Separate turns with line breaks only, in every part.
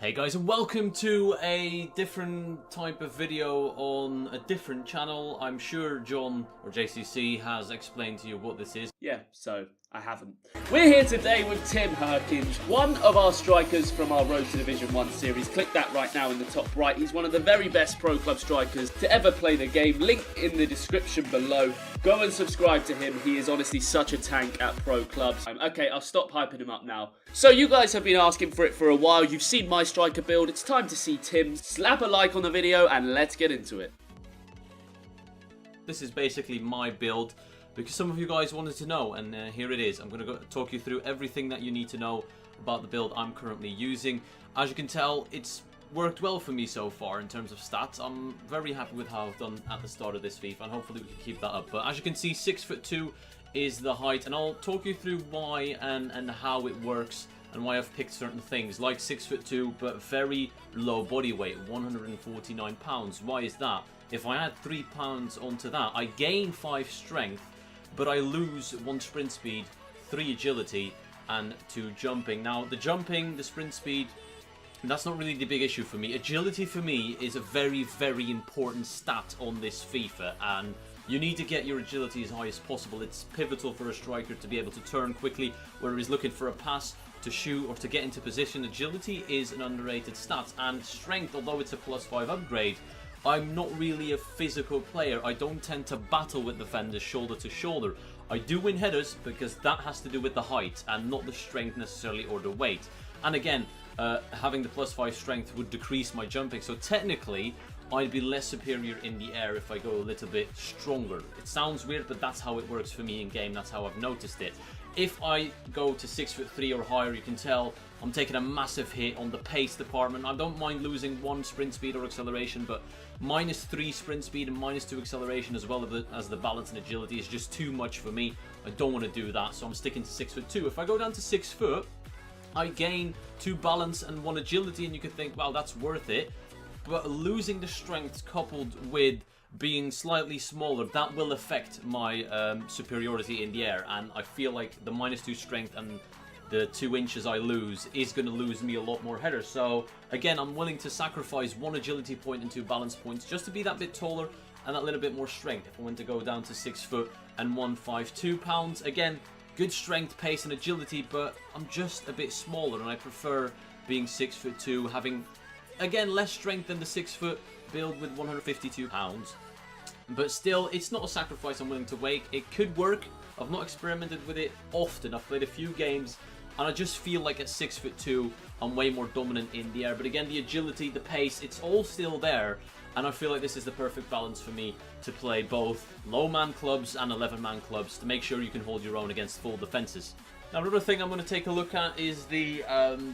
Hey guys, and welcome to a different type of video on a different channel. I'm sure John or JCC has explained to you what this is.
Yeah, so I haven't. We're here today with Tim Herkins, one of our strikers from our Road to Division 1 series. Click that right now in the top right. He's one of the very best pro club strikers to ever play the game. Link in the description below. Go and subscribe to him. He is honestly such a tank at pro clubs. Okay, I'll stop hyping him up now. So you guys have been asking for it for a while. You've seen my striker build. It's time to see Tim's. Slap a like on the video and let's get into it.
This is basically my build because some of you guys wanted to know, and here it is. I'm going to talk you through everything that you need to know about the build I'm currently using. As you can tell, it's worked well for me so far in terms of stats. I'm very happy with how I've done at the start of this FIFA, and hopefully we can keep that up. But as you can see, 6'2" is the height, and I'll talk you through why and how it works and why I've picked certain things like 6'2", but very low body weight, 149 pounds. Why is that? If I add 3 pounds onto that, I gain 5 strength, but I lose 1 sprint speed, 3 agility, and 2 jumping. Now, the jumping, the sprint speed, that's not really the big issue for me. Agility for me is a very, very important stat on this FIFA, and you need to get your agility as high as possible. It's pivotal for a striker to be able to turn quickly, whether he's looking for a pass, to shoot, or to get into position. Agility is an underrated stat, and strength, although it's a +5 upgrade, I'm not really a physical player. I don't tend to battle with defenders shoulder to shoulder. I do win headers because that has to do with the height and not the strength necessarily or the weight. And again, having the +5 strength would decrease my jumping, so technically I'd be less superior in the air if I go a little bit stronger. It sounds weird, but that's how it works for me in game. That's how I've noticed it. If I go to 6'3" or higher, you can tell I'm taking a massive hit on the pace department. I don't mind losing 1 sprint speed or acceleration, but -3 sprint speed and -2 acceleration as well as the balance and agility is just too much for me. I don't want to do that, so I'm sticking to 6'2". If I go down to 6 foot, I gain 2 balance and 1 agility, and you could think, well, that's worth it. But losing the strength coupled with being slightly smaller, that will affect my superiority in the air, and I feel like the -2 strength and the 2 inches I lose is going to lose me a lot more headers. So again, I'm willing to sacrifice 1 agility point and 2 balance points just to be that bit taller and that little bit more strength. If I went to go down to 6 foot and 152 pounds, again, good strength, pace and agility, but I'm just a bit smaller, and I prefer being 6'2", having again less strength than the 6 foot build with 152 pounds. But still, it's not a sacrifice I'm willing to make. It could work. I've not experimented with it often. I've played a few games, and I just feel like at 6'2", I'm way more dominant in the air. But again, the agility, the pace, it's all still there, and I feel like this is the perfect balance for me to play both low-man clubs and 11-man clubs to make sure you can hold your own against full defenses. Now, another thing I'm going to take a look at is the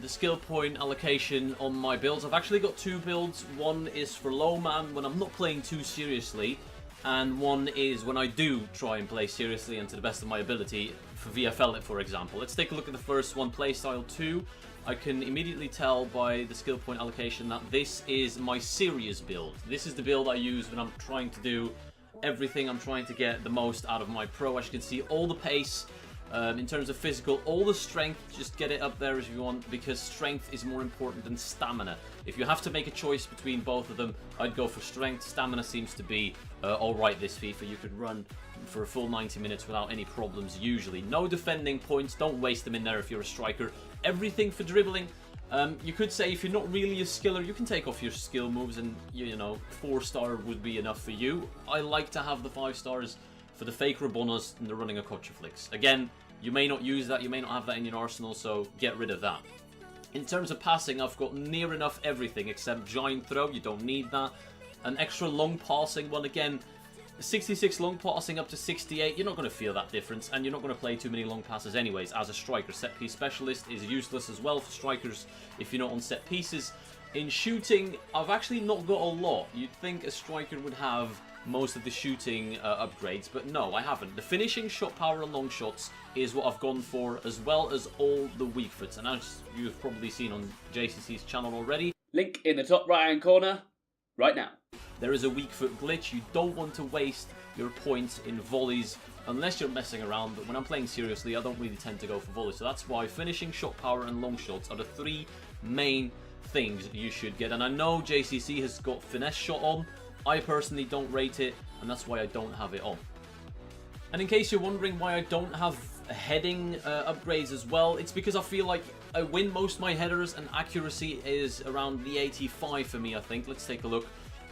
skill point allocation on my builds. I've actually got 2 builds. One is for low-man when I'm not playing too seriously, and one is when I do try and play seriously and to the best of my ability, for VFL, for example. Let's take a look at the first one, playstyle 2. I can immediately tell by the skill point allocation that this is my serious build. This is the build I use when I'm trying to do everything. I'm trying to get the most out of my pro. As you can see, all the pace, in terms of physical, all the strength, just get it up there as you want, because strength is more important than stamina. If you have to make a choice between both of them, I'd go for strength. Stamina seems to be alright this FIFA. You could run for a full 90 minutes without any problems usually. No defending points, don't waste them in there if you're a striker. Everything for dribbling. You could say if you're not really a skiller, you can take off your skill moves and, you know, 4-star would be enough for you. I like to have the 5 stars for the fake Rabonas and the running of Kocha flicks. Again, you may not use that, you may not have that in your arsenal, so get rid of that. In terms of passing, I've got near enough everything except giant throw. You don't need that. An extra long passing one, again, 66 long passing up to 68, you're not going to feel that difference, and you're not going to play too many long passes anyways as a striker. Set piece specialist is useless as well for strikers if you're not on set pieces. In shooting, I've actually not got a lot. You'd think a striker would have most of the shooting upgrades, but no, I haven't. The finishing, shot power and long shots is what I've gone for, as well as all the weak foots, and as you've probably seen on JCC's channel already,
Link in the top right hand corner right now.
There is a weak foot glitch. You don't want to waste your points in volleys unless you're messing around, but when I'm playing seriously, I don't really tend to go for volleys, so that's why finishing, shot power and long shots are the 3 main things you should get. And I know JCC has got finesse shot on. I personally don't rate it, and that's why I don't have it on. And in case you're wondering why I don't have heading upgrades as well, it's because I feel like I win most of my headers, and accuracy is around the 85 for me, I think. Let's take a look.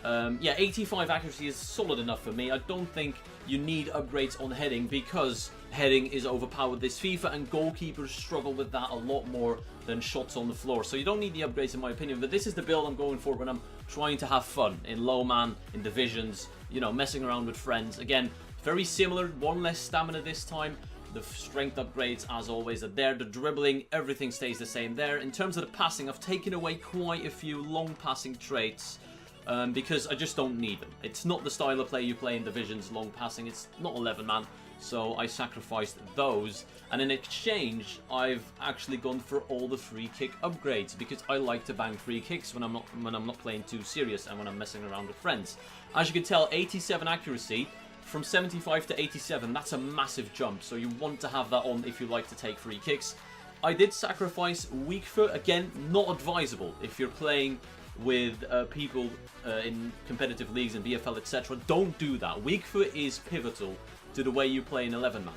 Yeah, 85 accuracy is solid enough for me. I don't think you need upgrades on heading, because heading is overpowered this FIFA, and goalkeepers struggle with that a lot more than shots on the floor. So you don't need the upgrades in my opinion, but this is the build I'm going for when I'm trying to have fun in low man, in divisions, you know, messing around with friends. Again, very similar, one less stamina this time. The strength upgrades, as always, are there. The dribbling, everything stays the same there. In terms of the passing, I've taken away quite a few long passing traits because I just don't need them. It's not the style of play you play in divisions, long passing. It's not 11 man, so I sacrificed those. And in exchange, I've actually gone for all the free kick upgrades because I like to bang free kicks when I'm not playing too serious and when I'm messing around with friends. As you can tell, 87 accuracy. From 75 to 87, that's a massive jump, so you want to have that on if you like to take free kicks. I did sacrifice weak foot, again, not advisable if you're playing with people in competitive leagues and BFL, etc. Don't do that. Weak foot is pivotal to the way you play in 11-man.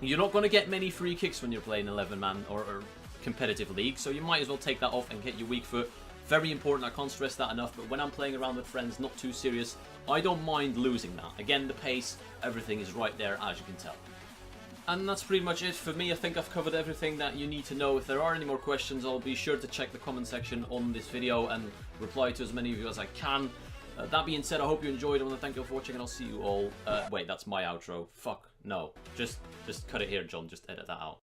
You're not going to get many free kicks when you're playing 11-man or competitive league, so you might as well take that off and get your weak foot. Very important, I can't stress that enough, but when I'm playing around with friends, not too serious, I don't mind losing that. Again, the pace, everything is right there, as you can tell. And that's pretty much it for me. I think I've covered everything that you need to know. If there are any more questions, I'll be sure to check the comment section on this video and reply to as many of you as I can. That being said, I hope you enjoyed. I want to thank you all for watching, and I'll see you all... wait, that's my outro. Fuck, no. Just cut it here, John. Just edit that out.